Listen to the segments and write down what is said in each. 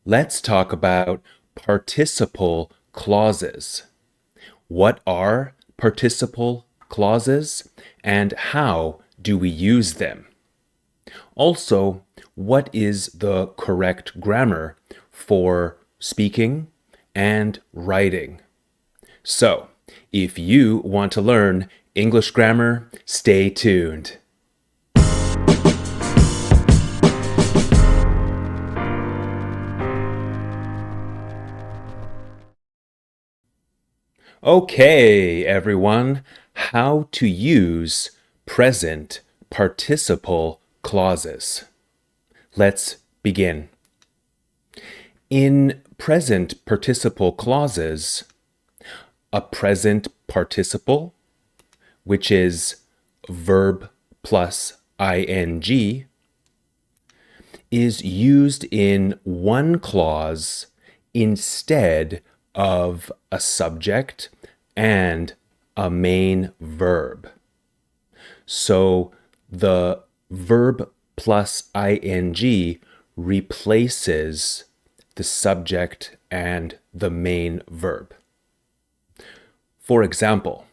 Let's talk about participle clauses. What are participle clauses and how do we use them? Also, what is the correct grammar for speaking and writing? So, if you want to learn English grammar, stay tuned. Okay, everyone, how to use present participle clauses. Let's begin. In present participle clauses, a present participle, which is verb plus ing, is used in one clause instead of a subject and a main verb. So the verb plus ing replaces the subject and the main verb. For example,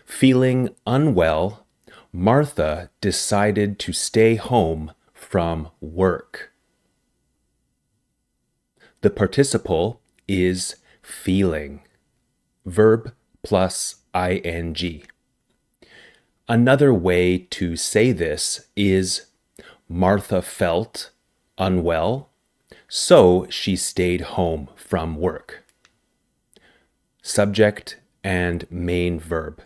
feeling unwell, Martha decided to stay home from work. The participle is feeling, verb plus ing. Another way to say this is Martha felt unwell, so she stayed home from work. Subject and main verb.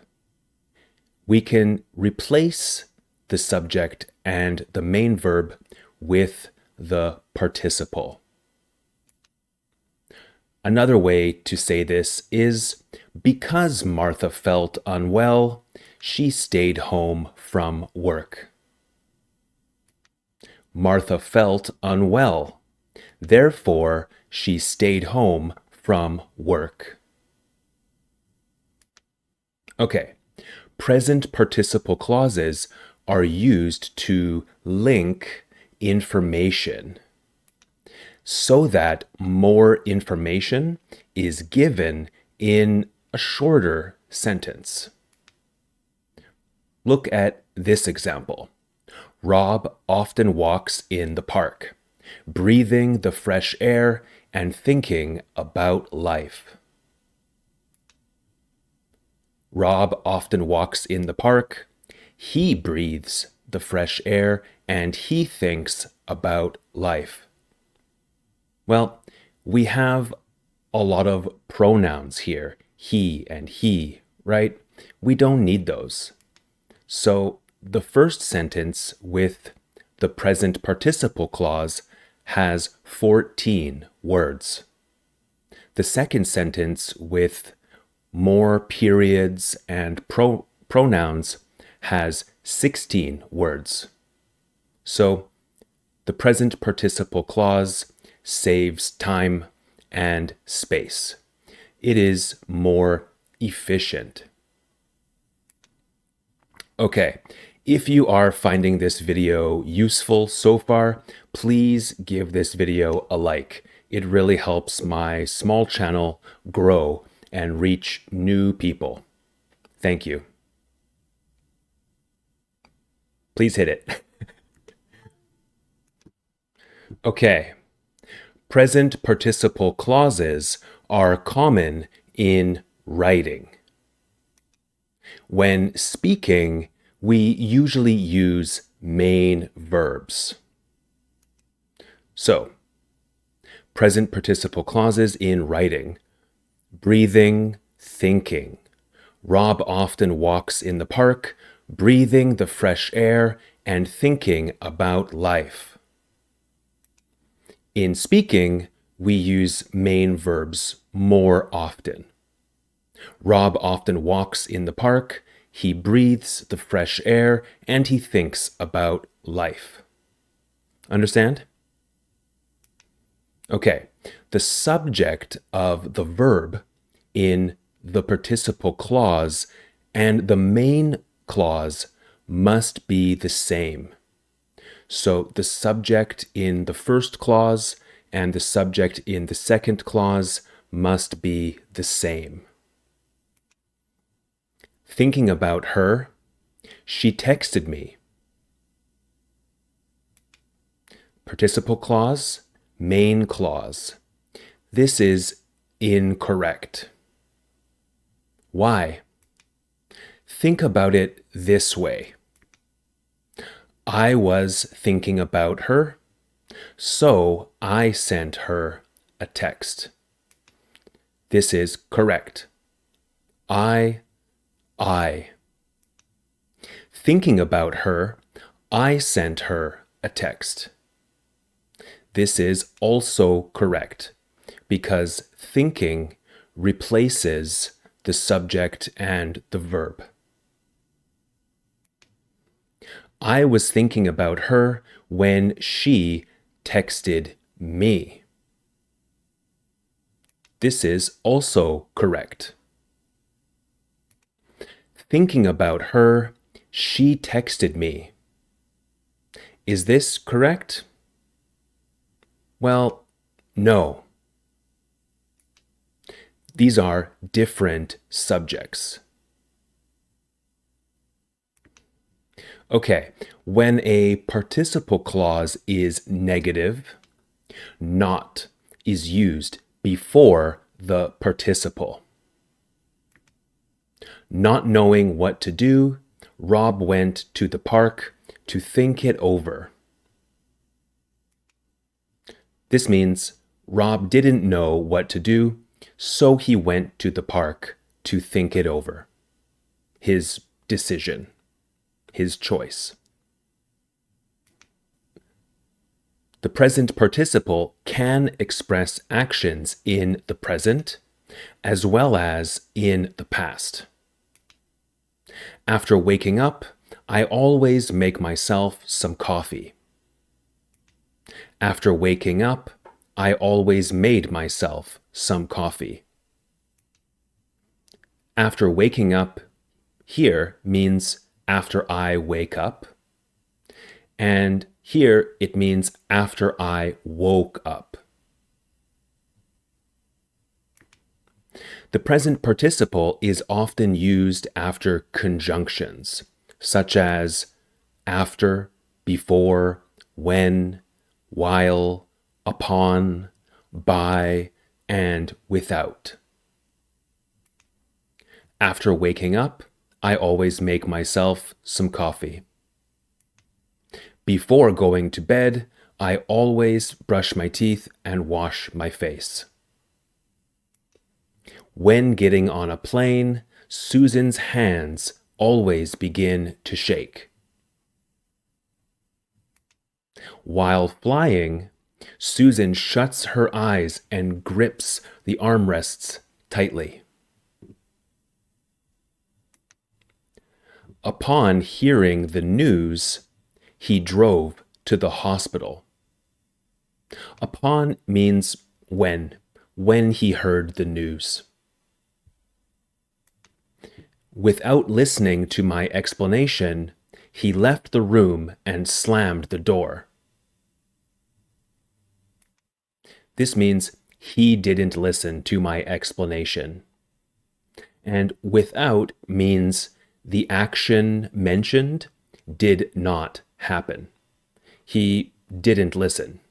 We can replace the subject and the main verb with the participle. Another way to say this is because Martha felt unwell, she stayed home from work. Martha felt unwell, therefore she stayed home from work. Okay, present participle clauses are used to link information so that more information is given in a shorter sentence. Look at this example. Rob often walks in the park, breathing the fresh air and thinking about life. Rob often walks in the park. He breathes the fresh air and he thinks about life. Well, we have a lot of pronouns here, he and he, right? We don't need those. So the first sentence with the present participle clause has 14 words. The second sentence with more periods and pronouns has 16 words. So the present participle clause saves time and space. It is more efficient. Okay, if you are finding this video useful so far, please give this video a like. It really helps my small channel grow and reach new people. Thank you. Please hit it. Okay. Present participle clauses are common in writing. When speaking, we usually use main verbs. So, present participle clauses in writing. Breathing, thinking. Rob often walks in the park, breathing the fresh air and thinking about life. In speaking, we use main verbs more often. Rob often walks in the park, he breathes the fresh air, and he thinks about life. Understand? Okay, the subject of the verb in the participle clause and the main clause must be the same. So the subject in the first clause and the subject in the second clause must be the same. Thinking about her, she texted me. Participle clause, main clause. This is incorrect. Why? Think about it this way. I was thinking about her, so I sent her a text. This is correct. I. Thinking about her, I sent her a text. This is also correct because thinking replaces the subject and the verb. I was thinking about her when she texted me. This is also correct. Thinking about her, she texted me. Is this correct? Well, no. These are different subjects. Okay, when a participle clause is negative, not is used before the participle. Not knowing what to do, Rob went to the park to think it over. This means Rob didn't know what to do, so he went to the park to think it over. His decision, his choice. The present participle can express actions in the present as well as in the past. After waking up, I always make myself some coffee. After waking up, I always made myself some coffee. After waking up here means after I wake up, and here it means after I woke up. The present participle is often used after conjunctions, such as after, before, when, while, upon, by, and without. After waking up, I always make myself some coffee. Before going to bed, I always brush my teeth and wash my face. When getting on a plane, Susan's hands always begin to shake. While flying, Susan shuts her eyes and grips the armrests tightly. Upon hearing the news, he drove to the hospital. Upon means when he heard the news. Without listening to my explanation, he left the room and slammed the door. This means he didn't listen to my explanation. And without means the action mentioned did not happen. He didn't listen.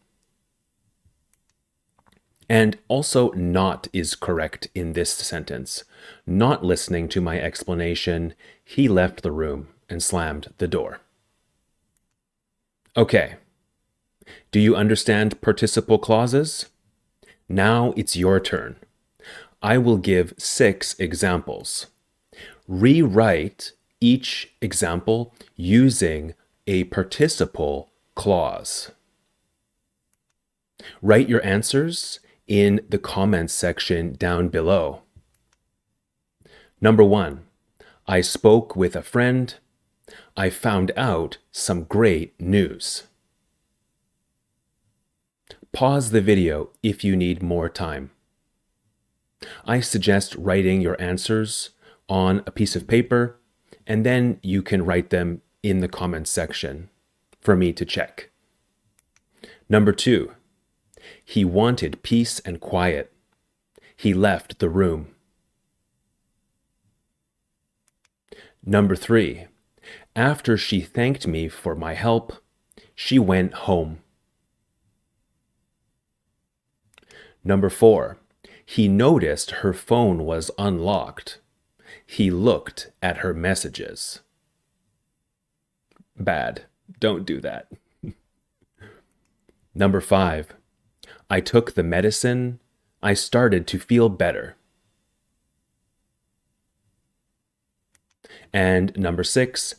And also not is correct in this sentence. Not listening to my explanation, he left the room and slammed the door. Okay. Do you understand participle clauses? Now it's your turn. I will give 6 examples. Rewrite each example using a participle clause. Write your answers in the comments section down below. Number 1, I spoke with a friend. I found out some great news. Pause the video if you need more time. I suggest writing your answers on a piece of paper, and then you can write them in the comments section for me to check. Number 2, He wanted peace and quiet. He left the room. Number 3. After she thanked me for my help, she went home. Number 4. He noticed her phone was unlocked. He looked at her messages. Bad. Don't do that. Number 5. I took the medicine. I started to feel better. And number 6.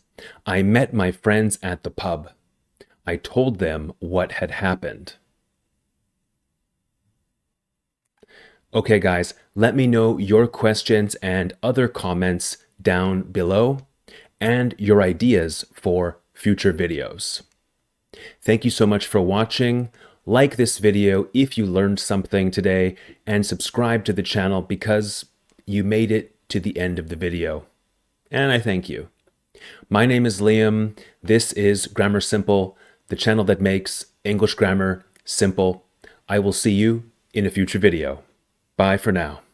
I met my friends at the pub. I told them what had happened. Okay, guys, let me know your questions and other comments down below and your ideas for future videos. Thank you so much for watching. Like this video if you learned something today, and subscribe to the channel because you made it to the end of the video. And I thank you. My name is Liam. This is Grammar Simple, the channel that makes English grammar simple. I will see you in a future video. Bye for now.